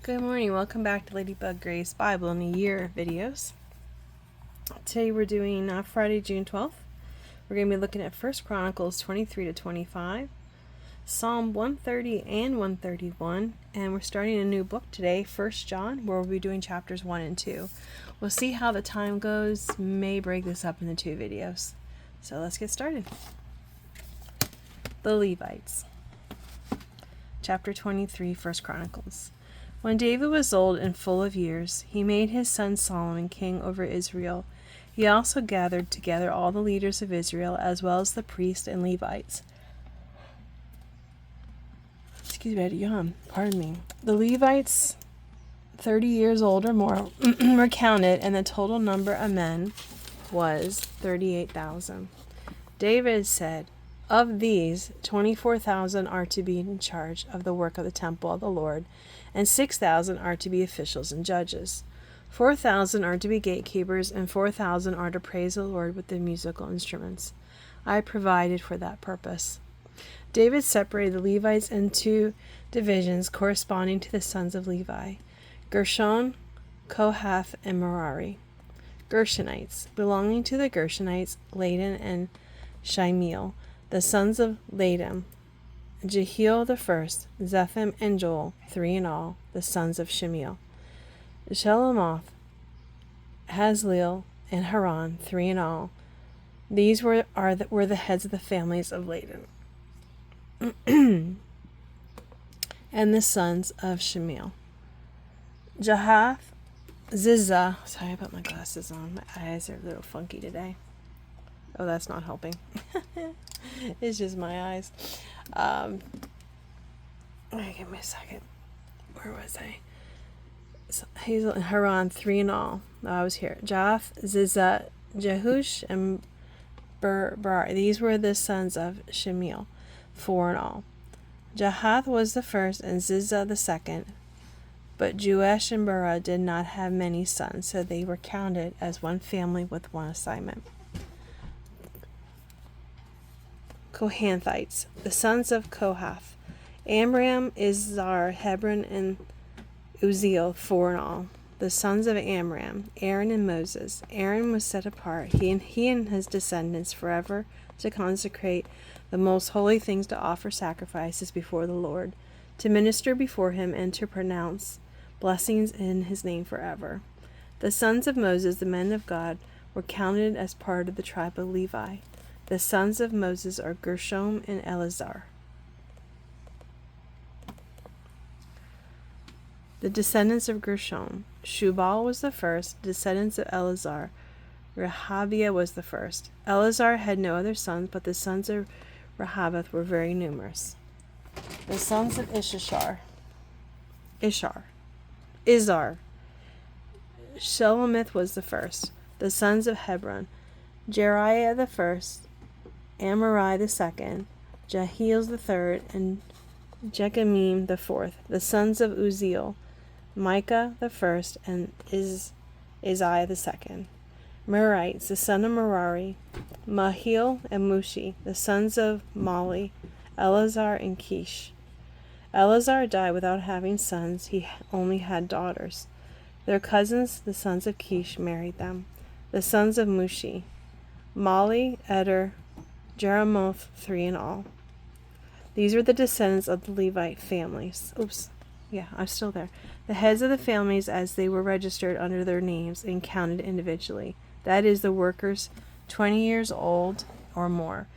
Good morning, welcome back to Ladybug Grace Bible in a Year videos. Today we're doing Friday, June 12th. We're going to be looking at 1 Chronicles 23 to 25, Psalm 130 and 131, and we're starting a new book today, 1 John, where we'll be doing chapters 1 and 2. We'll see how the time goes, may break this up into 2 videos. So let's get started. The Levites. Chapter 23, 1 Chronicles. When David was old and full of years, he made his son Solomon king over Israel. He also gathered together all the leaders of Israel, as well as the priests and Levites. Excuse me, I had to yawn. Pardon me. The Levites, 30 years old or more, were counted, and the total number of men was 38,000. David said, "Of these, 24,000 are to be in charge of the work of the temple of the Lord, and 6,000 are to be officials and judges. 4,000 are to be gatekeepers, and 4,000 are to praise the Lord with the musical instruments. I provided for that purpose." David separated the Levites into divisions corresponding to the sons of Levi: Gershon, Kohath, and Merari. Gershonites. Belonging to the Gershonites, Ladan and Shimiel. The sons of Ladan: Jehiel the first, Zetham and Joel, 3 in all, the sons of Shimiel. Shelomoth, Hazleel, and Haran, 3 in all. These were the heads of the families of Ladan. And the sons of Shimiel: Jahath, Zizah. Sorry, I put my glasses on. My eyes are a little funky today. Oh, that's not helping. It's just my eyes. Give me a second. Where was I? Hazel and Haran, 3 in all. I was here. Jath, Zizah, Jehush, and Bar. These were the sons of Shemiel, 4 in all. Jahath was the first, and Zizah the second. But Jeush and Burah did not have many sons, so they were counted as one family with one assignment. Kohathites, the sons of Kohath: Amram, Izhar, Hebron, and Uzziel, 4 in all. The sons of Amram: Aaron and Moses. Aaron was set apart, he and his descendants, forever to consecrate the most holy things, to offer sacrifices before the Lord, to minister before him, and to pronounce blessings in his name forever. The sons of Moses, the men of God, were counted as part of the tribe of Levi. The sons of Moses are Gershom and Eleazar. The descendants of Gershom: Shubal was the first. Descendants of Eleazar: Rehabiah was the first. Eleazar had no other sons, but the sons of Rehabath were very numerous. The sons of Izhar: Shelomith was the first. The sons of Hebron: Jeriah the first, Amarai the second, Jehiel the third, and Jechamim the fourth. The sons of Uzziel: Micah the first, and Isaiah the second. Merarites, the son of Merari: Mahil and Mushi. The sons of Mali: Eleazar and Kish. Eleazar died without having sons, he only had daughters. Their cousins, the sons of Kish, married them. The sons of Mushi: Mali, Eder, Jeremoth, 3 in all. These were the descendants of the Levite families. I'm still there. The heads of the families as they were registered under their names and counted individually. That is, the workers 20 years old or more,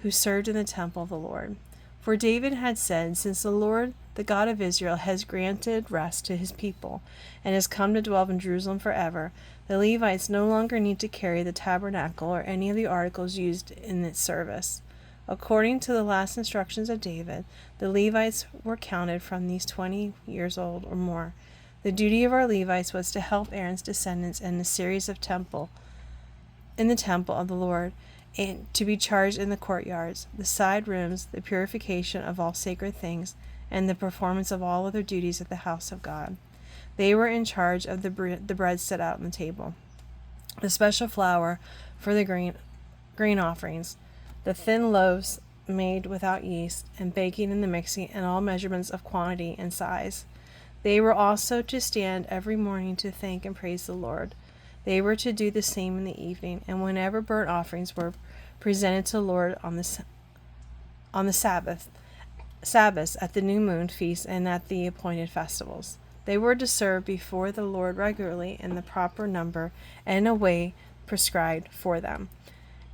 who served in the temple of the Lord. For David had said, "Since the Lord, the God of Israel, has granted rest to his people, and has come to dwell in Jerusalem forever, the Levites no longer need to carry the tabernacle or any of the articles used in its service." According to the last instructions of David, the Levites were counted from these 20 years old or more. The duty of our Levites was to help Aaron's descendants in the series of in the temple of the Lord, and to be charged in the courtyards, the side rooms, the purification of all sacred things, and the performance of all other duties at the house of God. They were in charge of the bread set out on the table, the special flour for the grain offerings, the thin loaves made without yeast, and baking and the mixing, and all measurements of quantity and size. They were also to stand every morning to thank and praise the Lord. They were to do the same in the evening, and whenever burnt offerings were presented to the Lord on the Sabbaths, at the new moon feast, and at the appointed festivals. They were to serve before the Lord regularly in the proper number and in a way prescribed for them.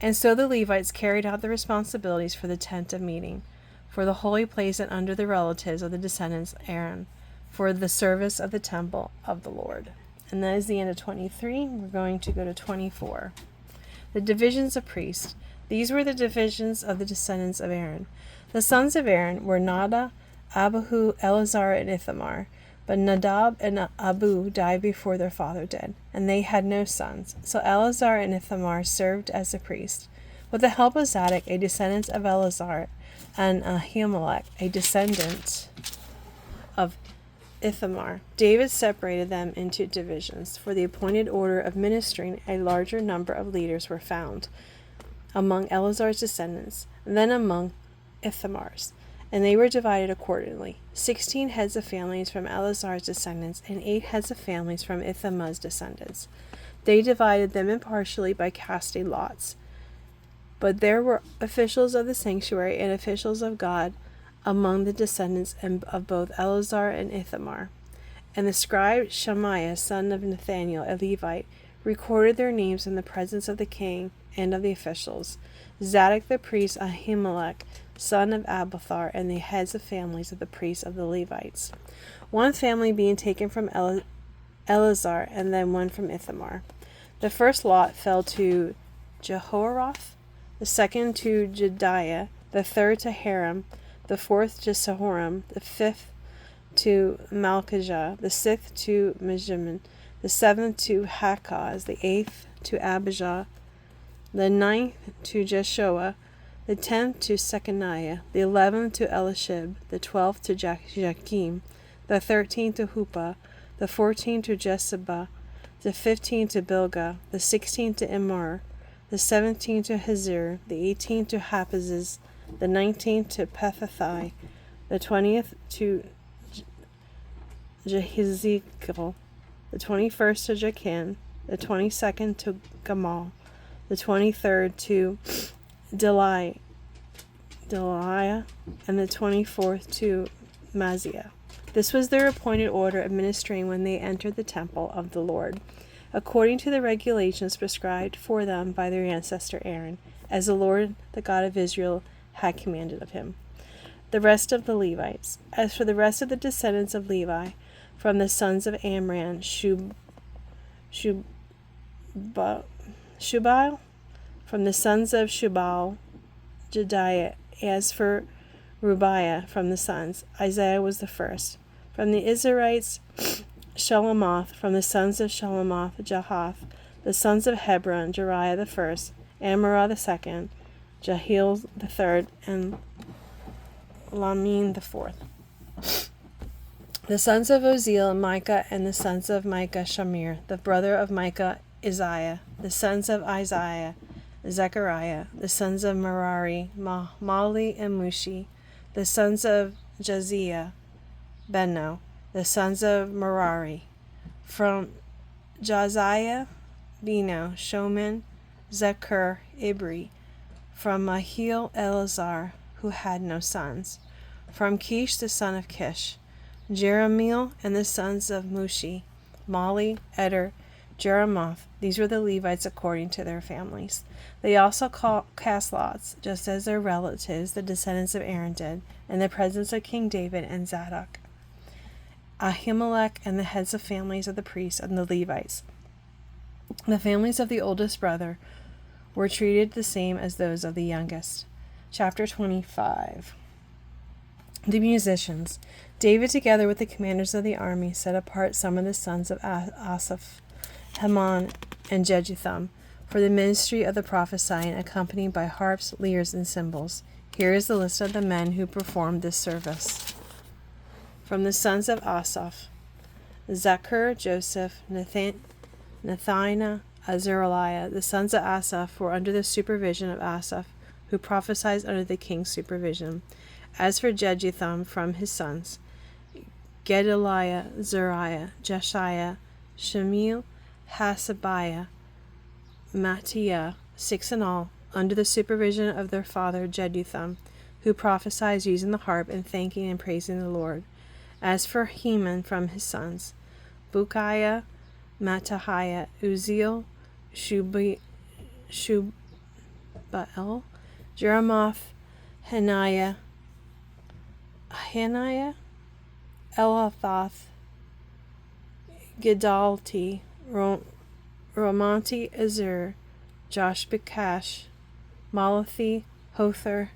And so the Levites carried out the responsibilities for the tent of meeting, for the holy place, and under the relatives of the descendants of Aaron, for the service of the temple of the Lord. And that is the end of 23. We're going to go to 24. The divisions of priests. These were the divisions of the descendants of Aaron. The sons of Aaron were Nadab, Abihu, Eleazar, and Ithamar. But Nadab and Abihu died before their father did, and they had no sons. So Eleazar and Ithamar served as the priests. With the help of Zadok, a descendant of Eleazar, and Ahimelech, a descendant of Ithamar, David separated them into divisions. For the appointed order of ministering, a larger number of leaders were found among Eleazar's descendants than among Ithamar's, and they were divided accordingly: 16 heads of families from Eleazar's descendants, and 8 heads of families from Ithamar's descendants. They divided them impartially by casting lots. But there were officials of the sanctuary and officials of God among the descendants of both Eleazar and Ithamar. And the scribe Shemaiah, son of Nathaniel, a Levite, recorded their names in the presence of the king and of the officials: Zadok the priest, Ahimelech, son of Abiathar, and the heads of families of the priests of the Levites, one family being taken from Eleazar, and then one from Ithamar. The first lot fell to Jehorath, the second to Jediah, the third to Haram, the fourth to Sahoram, the fifth to Malchijah, the sixth to Mijamin, the seventh to Hakaz, the eighth to Abijah, the ninth to Jeshua, the 10th to Shechaniah, the 11th to Elishib, the 12th to Jachim, the 13th to Huppah, the 14th to Jesabah, the 15th to Bilgah, the 16th to Immer, the 17th to Hazir, the 18th to Hapizzes, the 19th to Pethathai, the 20th to Jehizekel, the 21st to Jachin, the 22nd to Gamal, the 23rd to Deliah, and the 24th to Maziah. This was their appointed order of ministering when they entered the temple of the Lord, according to the regulations prescribed for them by their ancestor Aaron, as the Lord, the God of Israel, had commanded of him. The rest of the Levites. As for the rest of the descendants of Levi, from the sons of Amram, Shubal, from the sons of Shubal, Jediah. As for Rubiah, from the sons, Isaiah was the first. From the Israelites, Shalomoth, from the sons of Shalomoth, Jahath, the sons of Hebron, Jeriah the first, Amariah the second, Jehiel the third, and Lamin the fourth. The sons of Oziel, Micah, and the sons of Micah, Shamir, the brother of Micah, Isaiah, the sons of Isaiah, Zechariah, the sons of Merari, Mali and Mushi, the sons of Jaziah, Beno, the sons of Merari, from Jaziah, Beno, Shoman, Zechur, Ibri, from Mahil, Eleazar, who had no sons, from Kish, the son of Kish, Jeremiel, and the sons of Mushi, Mali, Eder, Jeremoth. These were the Levites according to their families. They also cast lots, just as their relatives, the descendants of Aaron, did, in the presence of King David and Zadok, Ahimelech, and the heads of families of the priests and the Levites. The families of the oldest brother were treated the same as those of the youngest. Chapter 25. The musicians. David, together with the commanders of the army, set apart some of the sons of Asaph, Heman, and Jeduthun, for the ministry of the prophesying, accompanied by harps, lyres, and cymbals. Here is the list of the men who performed this service. From the sons of Asaph, Zechur, Joseph, Nathaniah, Azariah. The sons of Asaph were under the supervision of Asaph, who prophesied under the king's supervision. As for Jeduthun, from his sons, Gedaliah, Zariah, Jeshiah, Shemiel, Hasabiah, Mattiah, 6 in all, under the supervision of their father Jeduthun, who prophesied using the harp and thanking and praising the Lord. As for Heman from his sons, Bukiah, Mattahiah, Uzziel, Shubael, Jeremoth, Hananiah, Elathoth, Gedalti, Romanti Azur, Joshbekash, Malathi, Hothar,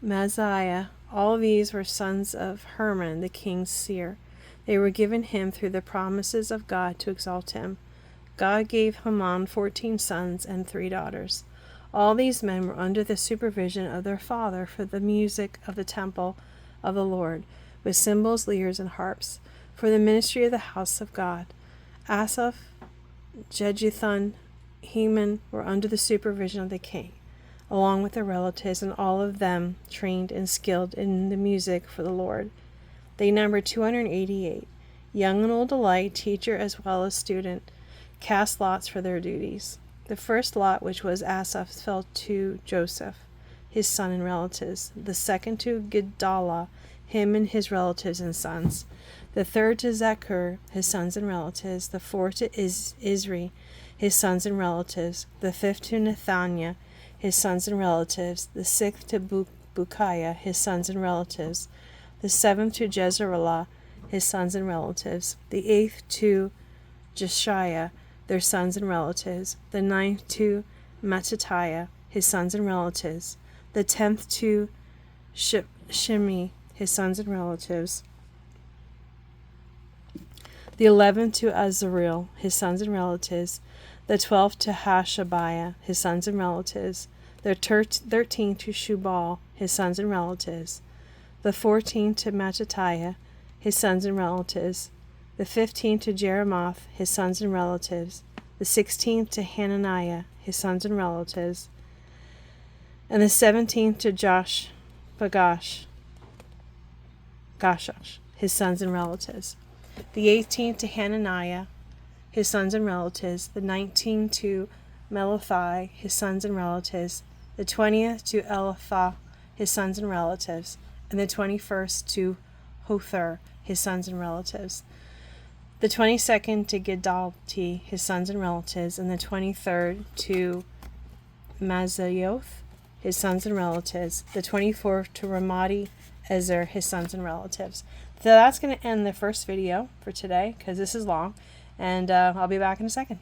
Maziah. All these were sons of Herman, the king's seer. They were given him through the promises of God to exalt him. God gave Haman 14 sons and 3 daughters. All these men were under the supervision of their father for the music of the temple of the Lord, with cymbals, lyres, and harps, for the ministry of the house of God. Asaph, Jeduthun, Heman were under the supervision of the king, along with their relatives, and all of them trained and skilled in the music for the Lord. They numbered 288, young and old alike, teacher as well as student, cast lots for their duties. The first lot, which was Asaph's, fell to Joseph, his son and relatives. The second to Gedalah, him and his relatives and sons. The third to Zechur, his sons and relatives. The fourth to Isri, his sons and relatives. The fifth to Nethaniah, his sons and relatives. The sixth to Bukiah, his sons and relatives. The seventh to Jezreelah, his sons and relatives. The eighth to Jeshiah, their sons and relatives. The ninth to Mattatiah, his sons and relatives. The 10th to Shimei, his sons and relatives. The 11th to Azareel, his sons and relatives. The 12th to Hashabiah, his sons and relatives. The 13th to Shubal, his sons and relatives. The 14th to Mattatiah, his sons and relatives. The 15th to Jeremoth, his sons and relatives. The 16th to Hananiah, his sons and relatives. And the 17th to Gashash, his sons and relatives. The 18th to Hananiah, his sons and relatives. The 19th to Melothai, his sons and relatives. The 20th to Elathah, his sons and relatives. And the 21st to Hothar, his sons and relatives. The 22nd to Gedalti, his sons and relatives. And the 23rd to Mazzayoth, his sons and relatives. The 24th to Ramadi Ezer, his sons and relatives. So that's going to end the first video for today, because this is long, and I'll be back in a second.